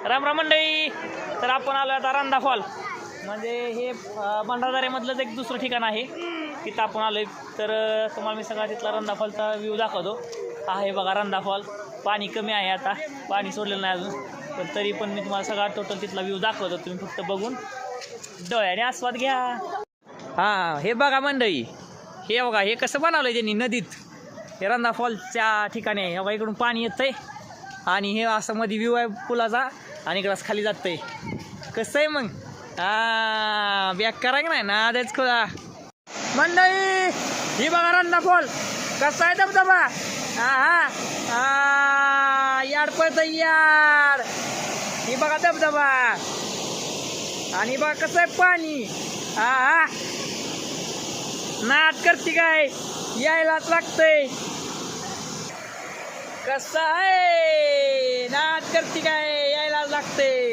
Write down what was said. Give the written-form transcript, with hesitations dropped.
राम राम मंडळी. तर आपण आलो आता रंधा फॉल, म्हणजे हे भंडारदऱ्यामधलंच एक दुसरं ठिकाण आहे. तिथं आपण आलो आहे. तर तुम्हाला मी सगळा तिथला रंधा फॉलचा व्ह्यू दाखवतो. आहे बघा रंधा फॉल. पाणी कमी आहे, आता पाणी सोडलेलं नाही अजून, पण तरी पण मी तुम्हाला सगळा टोटल तिथला व्ह्यू दाखवतो. तुम्ही फक्त बघून डोळ्याने आस्वाद घ्या. हां, हे बघा मंडळी, हे बघा हे कसं बनवलं आहे त्यांनी नदीत. हे रंधा फॉलच्या ठिकाणी आहे. बघा इकडून पाणी येतंय आणि हे असं मध्ये व्ह्यू आहे पुलाचा, आणि इकडं खाली जातंय. कसं आहे मग? बॅक करा की नाही ना त्याच खोला मंडळी. ही बघा रंधा फॉल कसा आहे धबधबा. याड पडत याड. ही बघा धबधबा, आणि बघा कसं आहे पाणी. नाट करते काय, यायलाच लागतंय. कसं आहे, नाट करते काय, यायलाच लागतंय.